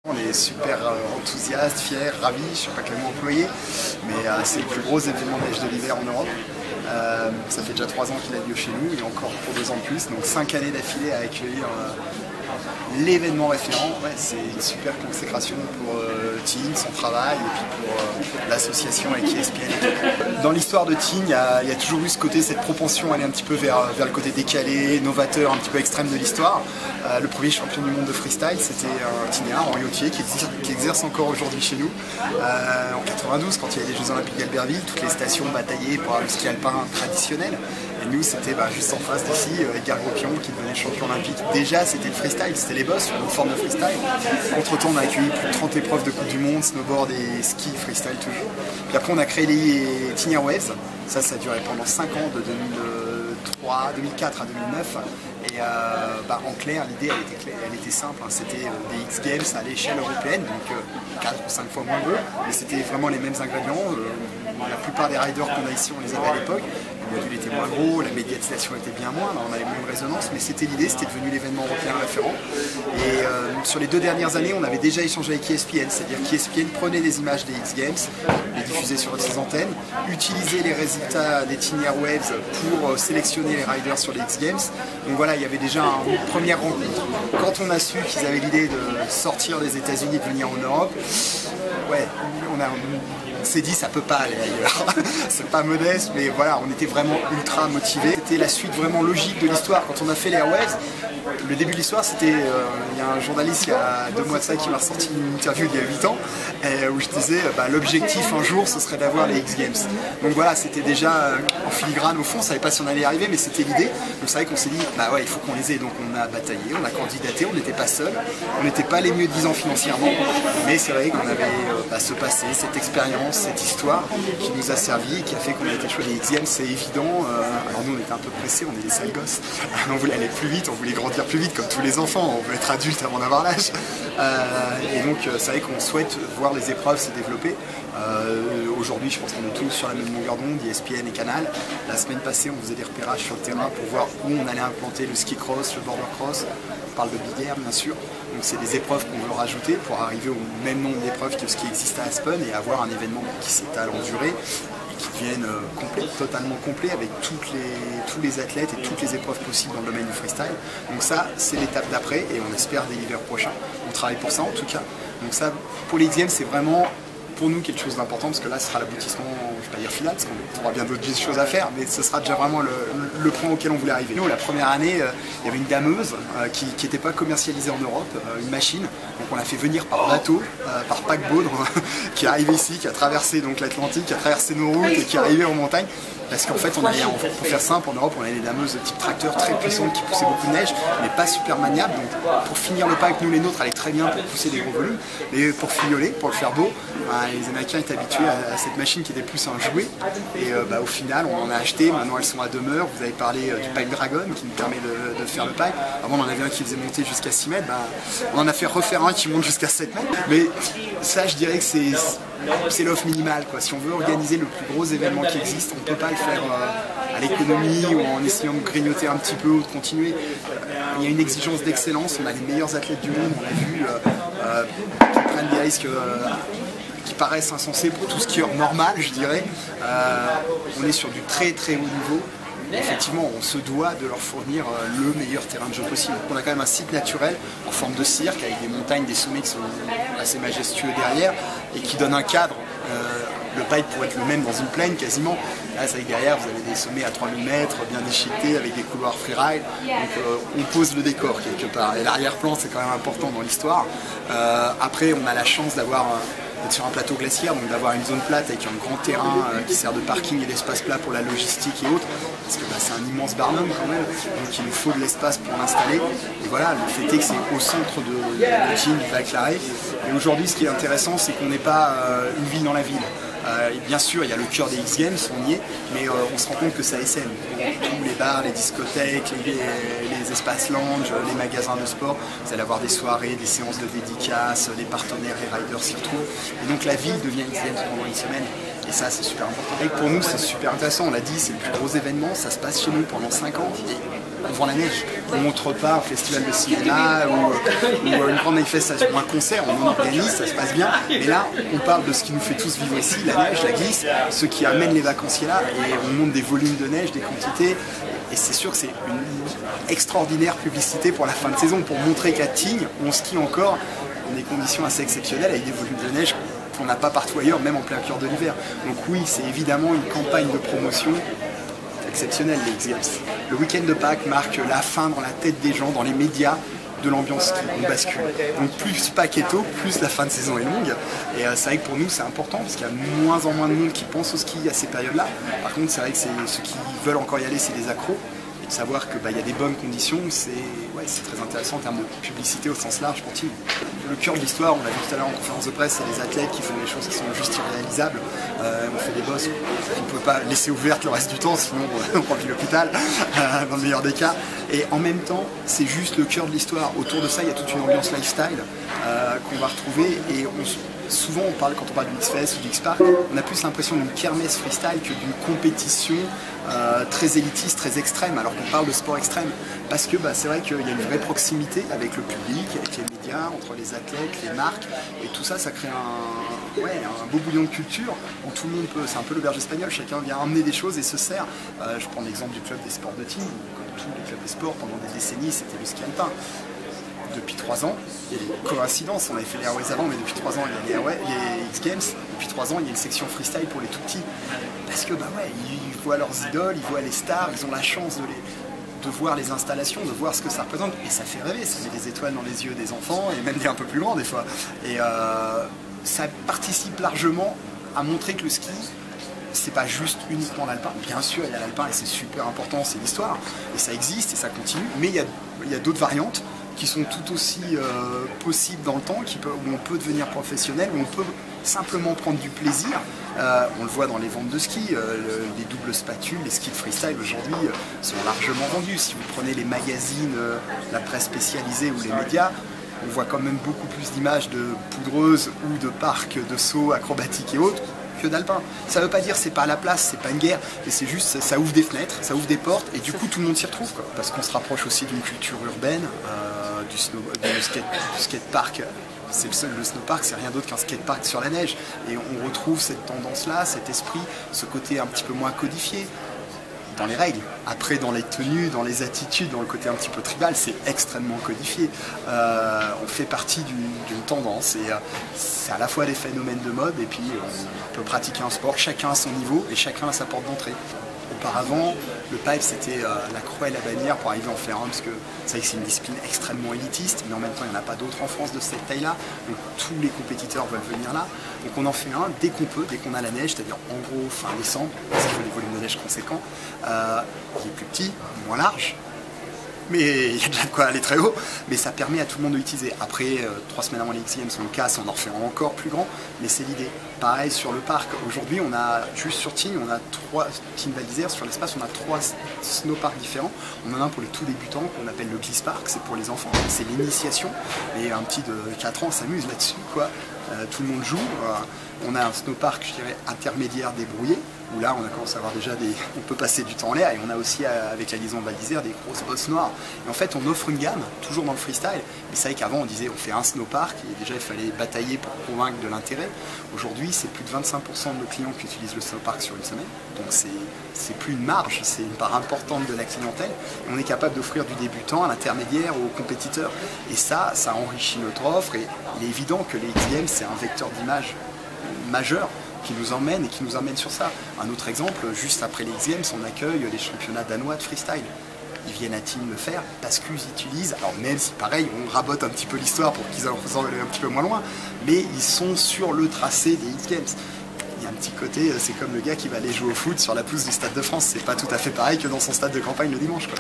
On est super enthousiastes, fiers, ravis, je ne sais pas quel mot employer, mais c'est le plus gros événement neige de l'hiver en Europe. Ça fait déjà 3 ans qu'il a lieu chez nous, et encore pour 2 ans de plus, donc 5 années d'affilée à accueillir l'événement référent. Ouais, c'est une super consécration pour Tignes, son travail, et puis pour l'association avec ESPN. Dans l'histoire de Tignes, il y a toujours eu ce côté, cette propension à aller un petit peu vers le côté décalé, novateur, un petit peu extrême de l'histoire. Le premier champion du monde de freestyle, c'était un Tignard, Henri Autier, qui exerce encore aujourd'hui chez nous. En 92, quand il y a les Jeux Olympiques d'Albertville, toutes les stations bataillaient pour le ski alpin traditionnel. Et nous, c'était juste en face d'ici, Edgar Gropion qui devenait champion olympique. Déjà, c'était le freestyle, c'était les boss, une forme de freestyle. Entre-temps, on a accueilli plus de 30 épreuves de Coupe du Monde, snowboard et ski, freestyle toujours. Puis après, on a créé les Tignard Waves. Ça a duré pendant 5 ans, de 2004 à 2009. Et en clair, l'idée, elle était simple. Hein. C'était des X Games à l'échelle européenne, donc 4 ou 5 fois moins gros. Mais c'était vraiment les mêmes ingrédients. La plupart des riders qu'on a ici, on les avait à l'époque. Le module était moins gros, la médiatisation était bien moins, on avait moins de résonance, mais c'était l'idée, c'était devenu l'événement européen référent. Et sur les 2 dernières années, on avait déjà échangé avec ESPN, c'est-à-dire qu'ESPN prenait des images des X Games, les diffusait sur ses antennes, utilisait les résultats des Tignard Waves pour sélectionner les riders sur les X Games. Donc voilà, il y avait déjà une première rencontre. Quand on a su qu'ils avaient l'idée de sortir des États-Unis et de venir en Europe, ouais, on s'est dit ça peut pas aller ailleurs. C'est pas modeste, mais voilà, on était vraiment ultra motivés. C'était la suite vraiment logique de l'histoire. Quand on a fait les Airwaves, le début de l'histoire, c'était, il y a un journaliste il y a 2 mois de ça qui m'a ressorti une interview il y a 8 ans où je disais l'objectif un jour ce serait d'avoir les X Games. Donc voilà, c'était déjà en filigrane au fond, on savait pas si on allait y arriver, mais c'était l'idée. Donc c'est vrai qu'on s'est dit ouais, il faut qu'on les ait. Donc on a bataillé, on a candidaté, on n'était pas seul, on n'était pas les mieux disants financièrement, mais c'est vrai qu'on avait ce passé, cette expérience, cette histoire qui nous a servi et qui a fait qu'on a été choisi des X Games, c'est évident. Alors nous on était un peu pressés, on est des sales gosses, on voulait aller plus vite, on voulait grandir plus vite comme tous les enfants, on veut être adulte avant d'avoir l'âge. Et donc c'est vrai qu'on souhaite voir les épreuves se développer. Aujourd'hui je pense qu'on est tous sur la même longueur d'onde, ESPN et Canal. La semaine passée on faisait des repérages sur le terrain pour voir où on allait implanter le ski cross, le border cross. On parle de big air bien sûr. Donc c'est des épreuves qu'on veut rajouter pour arriver au même nombre d'épreuves que ce qui existe à Aspen et avoir un événement qui s'étale en durée et qui devienne complet, totalement complet avec tous les athlètes et toutes les épreuves possibles dans le domaine du freestyle. Donc ça c'est l'étape d'après et on espère dès l'hiver prochain. On travaille pour ça en tout cas. Donc ça pour les X Games c'est vraiment pour nous quelque chose d'important parce que là ce sera l'aboutissement, je ne vais pas dire final parce qu'on aura bien d'autres choses à faire, mais ce sera déjà vraiment le point auquel on voulait arriver. Nous la première année il y avait une dameuse qui n'était pas commercialisée en Europe, une machine, donc on l'a fait venir par bateau, par paquebot qui est arrivé ici, qui a traversé l'Atlantique, qui a traversé nos routes et qui est arrivé en montagne. Parce qu'en fait, pour faire simple, en Europe, on avait des dameuses de type tracteur très puissantes qui poussaient beaucoup de neige, mais pas super maniables. Donc pour finir le pack, nous les nôtres allaient très bien pour pousser des gros volumes. Mais pour fioler, pour le faire beau, les Américains étaient habitués à cette machine qui était plus un jouet. Et au final, on en a acheté. Maintenant, elles sont à demeure. Vous avez parlé du Pipe Dragon qui nous permet de faire le pipe. Avant, on en avait un qui faisait monter jusqu'à 6 mètres. On en a fait refaire un qui monte jusqu'à 7 mètres. Mais ça, je dirais que c'est l'offre minimale, quoi. Si on veut organiser le plus gros événement qui existe, on ne peut pas le faire à l'économie ou en essayant de grignoter un petit peu ou de continuer. Il y a une exigence d'excellence, on a les meilleurs athlètes du monde, on a vu qui prennent des risques qui paraissent insensés pour tout skieur normal, je dirais. On est sur du très très haut niveau. Effectivement, on se doit de leur fournir le meilleur terrain de jeu possible. On a quand même un site naturel en forme de cirque avec des montagnes, des sommets qui sont assez majestueux derrière et qui donnent un cadre. Le pipe pourrait être le même dans une plaine quasiment. Là, c'est vrai que derrière, vous avez des sommets à 3000 mètres, bien déchiquetés, avec des couloirs freeride. Donc, on pose le décor quelque part. Et l'arrière-plan, c'est quand même important dans l'histoire. Après, on a la chance d'être sur un plateau glaciaire, donc d'avoir une zone plate avec un grand terrain qui sert de parking et d'espace plat pour la logistique et autres. Parce que c'est un immense barnum quand même, donc il nous faut de l'espace pour l'installer. Et voilà, le fait est que c'est au centre de Tignes, du Val-Claret. Et aujourd'hui, ce qui est intéressant, c'est qu'on n'est pas une ville dans la ville. Bien sûr, il y a le cœur des X Games, on y est, mais on se rend compte que ça essaime. Tous les bars, les discothèques, les espaces lounge, les magasins de sport, vous allez avoir des soirées, des séances de dédicaces, les partenaires et riders s'y retrouvent. Et donc la ville devient X Games pendant une semaine. Et ça, c'est super important. Et pour nous, c'est super intéressant, on l'a dit, c'est le plus gros événement, ça se passe chez nous pendant 5 ans. Et devant la neige. On ne montre pas un festival de cinéma ou une grande manifestation ou un concert, on organise, ça se passe bien. Mais là, on parle de ce qui nous fait tous vivre ici, la neige, la glisse, ce qui amène les vacanciers là, et on montre des volumes de neige, des quantités. Et c'est sûr que c'est une extraordinaire publicité pour la fin de saison, pour montrer qu'à Tignes, on skie encore dans des conditions assez exceptionnelles avec des volumes de neige qu'on n'a pas partout ailleurs, même en plein cœur de l'hiver. Donc oui, c'est évidemment une campagne de promotion exceptionnelle, les X Games. Le week-end de Pâques marque la fin dans la tête des gens, dans les médias, de l'ambiance ski, on bascule. Donc plus Pâques est tôt, plus la fin de saison est longue. Et c'est vrai que pour nous c'est important, parce qu'il y a de moins en moins de monde qui pense au ski à ces périodes-là. Par contre, c'est vrai que ceux qui veulent encore y aller, c'est des accros. Et de savoir qu'il y a des bonnes conditions, c'est très intéressant en termes de publicité au sens large pour Tignes. Le cœur de l'histoire, on l'a vu tout à l'heure en conférence de presse, c'est les athlètes qui font des choses qui sont juste irréalisables. On fait des bosses qu'on ne peut pas laisser ouvertes le reste du temps, sinon on remplit l'hôpital, dans le meilleur des cas. Et en même temps, c'est juste le cœur de l'histoire. Autour de ça, il y a toute une ambiance lifestyle qu'on va retrouver. Et souvent, quand on parle du X-Fest ou du X-Park, on a plus l'impression d'une kermesse freestyle que d'une compétition très élitiste, très extrême, alors qu'on parle de sport extrême. Parce que c'est vrai qu'il y a une vraie proximité avec le public, avec les médias, entre les athlètes, les marques, et tout ça, ça crée un beau bouillon de culture où tout le monde peut, c'est un peu l'auberge espagnole, chacun vient amener des choses et se sert. Je prends l'exemple du club des sports de Tignes, comme tous les clubs des sports, pendant des décennies, c'était le ski alpin. Depuis 3 ans, il y a des coïncidences, on avait fait les Airways avant, mais depuis 3 ans il y a les X Games, depuis 3 ans il y a une section freestyle pour les tout petits. Parce que ils voient leurs idoles, ils voient les stars, ils ont la chance de voir les installations, de voir ce que ça représente, et ça fait rêver, ça met des étoiles dans les yeux des enfants, et même des un peu plus grands des fois. Et ça participe largement à montrer que le ski, c'est pas juste uniquement l'alpin. Bien sûr, il y a l'alpin et c'est super important, c'est l'histoire, et ça existe et ça continue, mais il y a d'autres variantes qui sont tout aussi possibles dans le temps, où on peut devenir professionnel, où on peut simplement prendre du plaisir. On le voit dans les ventes de ski, les doubles spatules, les skis de freestyle aujourd'hui sont largement vendus. Si vous prenez les magazines, la presse spécialisée ou les médias, on voit quand même beaucoup plus d'images de poudreuses ou de parcs de sauts acrobatiques et autres que d'alpin. Ça ne veut pas dire c'est pas à la place, c'est pas une guerre, mais c'est juste ça ouvre des fenêtres, ça ouvre des portes, et du coup tout le monde s'y retrouve, quoi. Parce qu'on se rapproche aussi d'une culture urbaine, du skatepark. Le snowpark, c'est rien d'autre qu'un skatepark sur la neige, et on retrouve cette tendance-là, cet esprit, ce côté un petit peu moins codifié dans les règles. Après, dans les tenues, dans les attitudes, dans le côté un petit peu tribal, c'est extrêmement codifié. On fait partie d'une tendance, et c'est à la fois des phénomènes de mode, et puis on peut pratiquer un sport, chacun à son niveau, et chacun à sa porte d'entrée. Auparavant, le pipe c'était la croix et la bannière pour arriver à en faire un, parce que c'est une discipline extrêmement élitiste, mais en même temps il n'y en a pas d'autres en France de cette taille-là, donc tous les compétiteurs veulent venir là. Donc on en fait un dès qu'on peut, dès qu'on a la neige, c'est-à-dire en gros fin décembre, parce qu'il faut des volumes de neige conséquents. Il est plus petit, moins large, mais il y a déjà de quoi aller très haut, mais ça permet à tout le monde de l'utiliser. Après, 3 semaines avant les X Games, on le casse, on en refait un encore plus grand, mais c'est l'idée. Pareil sur le parc, aujourd'hui on a, juste sur Tignes, on a 3 Tignes Val d'Isère, sur l'espace on a 3 snowparks différents. On en a un pour les tout débutants qu'on appelle le Glisse Park, c'est pour les enfants, c'est l'initiation, et un petit de 4 ans s'amuse là-dessus, quoi. Tout le monde joue. On a un snowpark, je dirais, intermédiaire débrouillé, où là on a commencé à avoir déjà on peut passer du temps en l'air, et on a aussi avec la liaison Val d'Isère des grosses bosses noires. Et en fait on offre une gamme, toujours dans le freestyle, mais c'est vrai qu'avant on disait on fait un snowpark, et déjà il fallait batailler pour convaincre de l'intérêt. Aujourd'hui c'est plus de 25% de nos clients qui utilisent le snowpark sur une semaine, donc c'est plus une marge, c'est une part importante de la clientèle, et on est capable d'offrir du débutant à l'intermédiaire aux compétiteurs. Et ça enrichit notre offre, et il est évident que les X Games c'est un vecteur d'image majeur qui nous emmène sur ça. Un autre exemple, juste après les X Games, on accueille les championnats danois de freestyle. Ils viennent à Tignes le faire parce qu'ils utilisent, alors même si pareil, on rabote un petit peu l'histoire pour qu'ils en aillent un petit peu moins loin, mais ils sont sur le tracé des X Games. Il y a un petit côté, c'est comme le gars qui va aller jouer au foot sur la pelouse du Stade de France, c'est pas tout à fait pareil que dans son stade de campagne le dimanche, quoi.